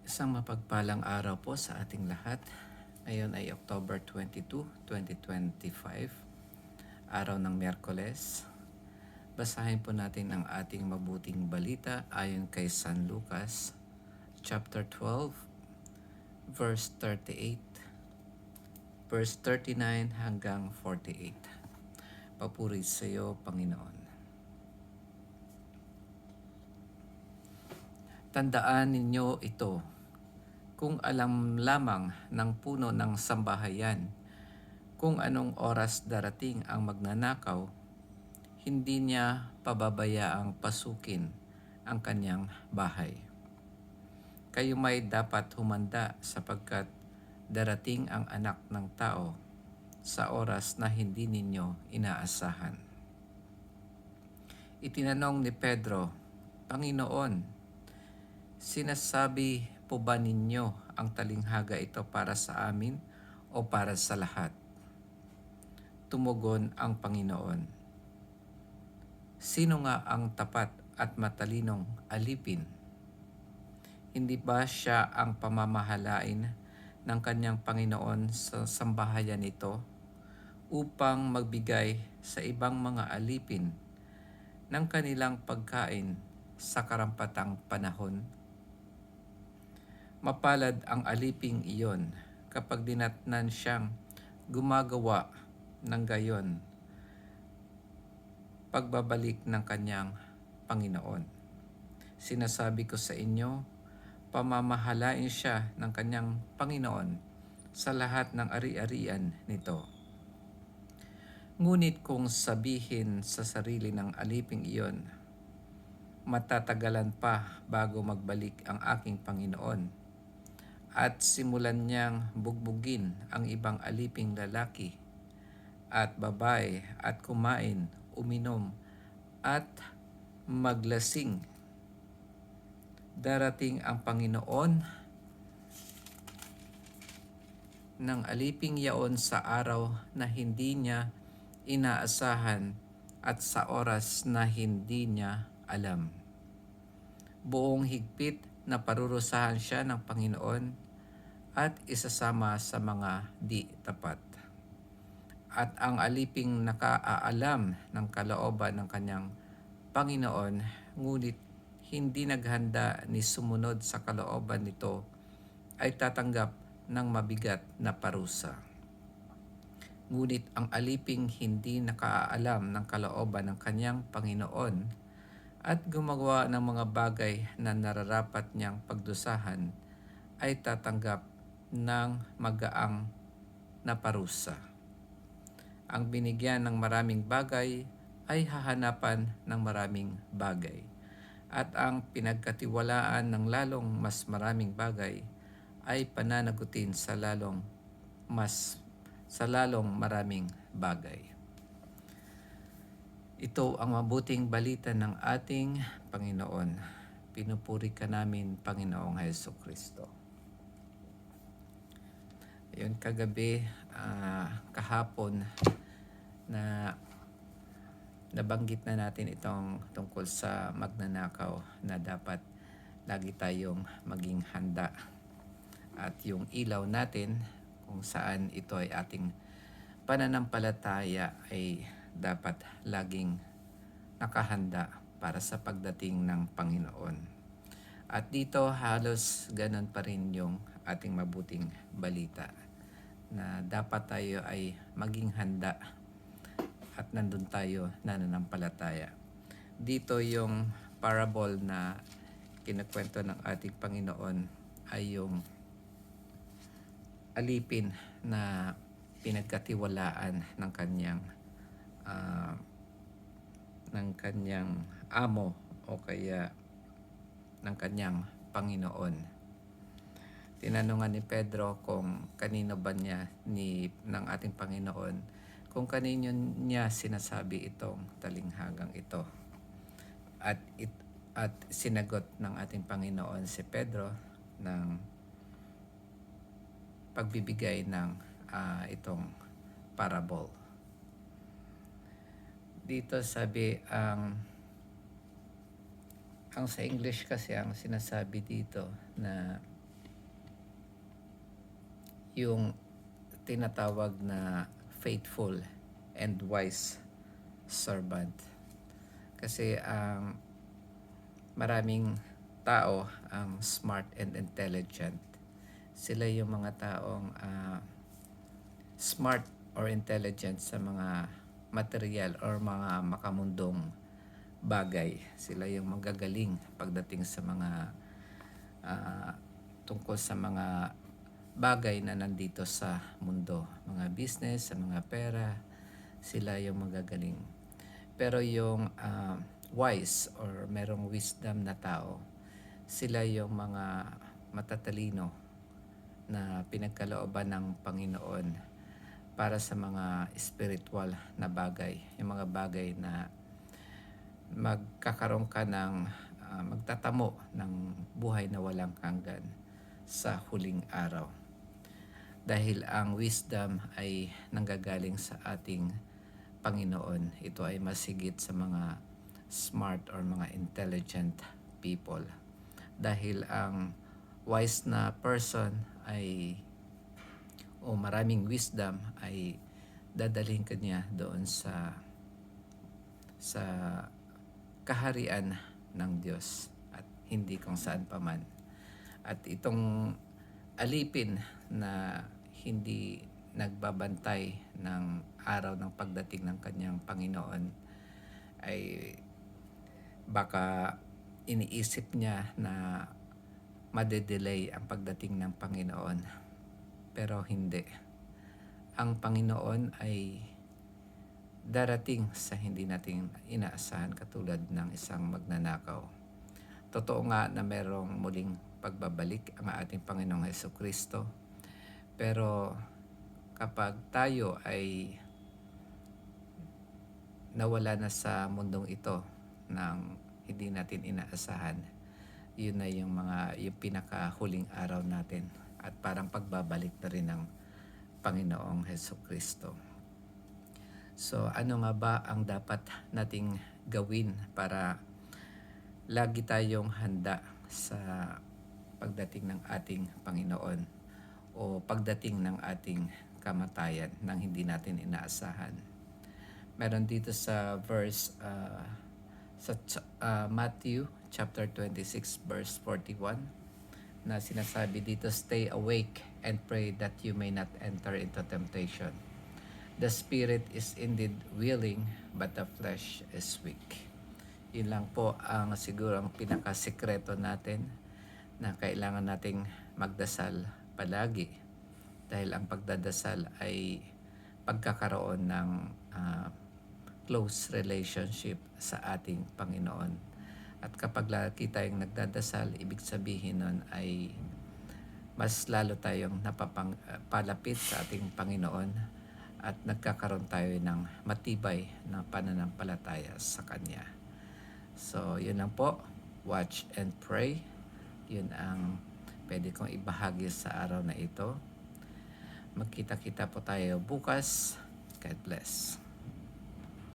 Isang mapagpalang araw po sa ating lahat. Ngayon ay October 22, 2025, araw ng Miyerkules. Basahin po natin ang ating mabuting balita ayon kay San Lucas, chapter 12, verse 38, verse 39 hanggang 48. Papuri sa iyo, Panginoon. Tandaan ninyo ito, kung alam lamang ng puno ng sambahayan kung anong oras darating ang magnanakaw, hindi niya pababayaang pasukin ang kanyang bahay. Kayo may dapat humanda sapagkat darating ang anak ng tao sa oras na hindi ninyo inaasahan. Itinanong ni Pedro, Panginoon, sinasabi po ba ninyo ang talinghaga ito para sa amin o para sa lahat? Tumugon ang Panginoon, sino nga ang tapat at matalinong alipin? Hindi ba siya ang pamamahalain ng kanyang Panginoon sa sambahayan nito upang magbigay sa ibang mga alipin ng kanilang pagkain sa karampatang panahon? Mapalad ang aliping iyon kapag dinatnan siyang gumagawa ng gayon pagbabalik ng kanyang Panginoon. Sinasabi ko sa inyo, pamamahalain siya ng kanyang Panginoon sa lahat ng ari-arian nito. Ngunit kung sabihin sa sarili ng aliping iyon, matatagalan pa bago magbalik ang aking Panginoon, at simulan niyang bugbugin ang ibang aliping lalaki at babae at kumain, uminom at maglasing, darating ang Panginoon ng aliping yaon sa araw na hindi niya inaasahan at sa oras na hindi niya alam. Buong higpit na parurusahan siya ng Panginoon at isasama sa mga di tapat. At ang aliping nakaaalam ng kalooban ng kanyang Panginoon, ngunit hindi naghanda ni sumunod sa kalooban nito, ay tatanggap ng mabigat na parusa. Ngunit ang aliping hindi nakaalam ng kalooban ng kanyang Panginoon at gumagawa ng mga bagay na nararapat niyang pagdusahan, ay tatanggap ng magaang na parusa. Ang binigyan ng maraming bagay ay hahanapan ng maraming bagay, at ang pinagkatiwalaan ng lalong mas maraming bagay ay pananagutin sa lalong maraming bagay. Ito ang mabuting balita ng ating Panginoon. Pinupuri ka namin, Panginoong Hesukristo. Ayun, kagabi, kahapon, na nabanggit na natin itong tungkol sa magnanakaw na dapat lagi tayong maging handa. At yung ilaw natin kung saan ito ay ating pananampalataya ay dapat laging nakahanda para sa pagdating ng Panginoon. At dito halos ganun pa rin yung ating mabuting balita, na dapat tayo ay maging handa at nandun tayo nananampalataya. Dito yung parable na kinukwento ng ating Panginoon ay yung alipin na pinagkatiwalaan ng kanyang amo o kaya ng kanyang Panginoon. Tinanungan ni Pedro kung kanino ba ng ating Panginoon, kung kanino niya sinasabi itong talinghagang ito. At sinagot ng ating Panginoon si Pedro ng pagbibigay ng itong parable. Dito sabi, ang sa English kasi ang sinasabi dito na yung tinatawag na faithful and wise servant. Kasi ang maraming tao ang smart and intelligent. Sila yung mga taong smart or intelligent sa mga material or mga makamundong bagay. Sila yung magagaling pagdating sa mga tungkol sa mga bagay na nandito sa mundo. Mga business, sa mga pera, sila yung magagaling. Pero yung wise or merong wisdom na tao, sila yung mga matatalino na pinagkalooban ng Panginoon para sa mga spiritual na bagay. Yung mga bagay na magkakaroon ka ng magtatamo ng buhay na walang hanggan sa huling araw. Dahil ang wisdom ay nanggagaling sa ating Panginoon. Ito ay masigit sa mga smart or mga intelligent people. Dahil ang wise na person ay maraming wisdom ay dadalhin ka niya doon sa kaharian ng Diyos at hindi kung saan paman. At itong alipin na hindi nagbabantay ng araw ng pagdating ng kanyang Panginoon ay baka iniisip niya na madedelay ang pagdating ng Panginoon. Pero hindi. Ang Panginoon ay darating sa hindi natin inaasahan katulad ng isang magnanakaw. Totoo nga na merong muling pagbabalik ang ating Panginoong Hesukristo. Pero kapag tayo ay nawala na sa mundong ito ng hindi natin inaasahan, yun na yung pinakahuling araw natin at parang pagbabalik na rin ng Panginoong Hesukristo. So ano nga ba ang dapat nating gawin para lagi tayong handa sa pagdating ng ating Panginoon o pagdating ng ating kamatayan nang hindi natin inaasahan? Meron dito sa verse Matthew chapter 26 verse 41 na sinasabi dito, "Stay awake and pray that you may not enter into temptation. The spirit is indeed willing, but the flesh is weak." Yun lang po ang siguro ang pinakasekreto natin na kailangan nating magdasal palagi. Dahil ang pagdadasal ay pagkakaroon ng close relationship sa ating Panginoon. At kapag lagi tayong nagdadasal, ibig sabihin nun ay mas lalo tayong napapalapit sa ating Panginoon at nagkakaroon tayo ng matibay na pananampalataya sa Kanya. So, yun lang po. Watch and pray. Yun ang pwede kong ibahagi sa araw na ito. Magkita-kita po tayo bukas. God bless.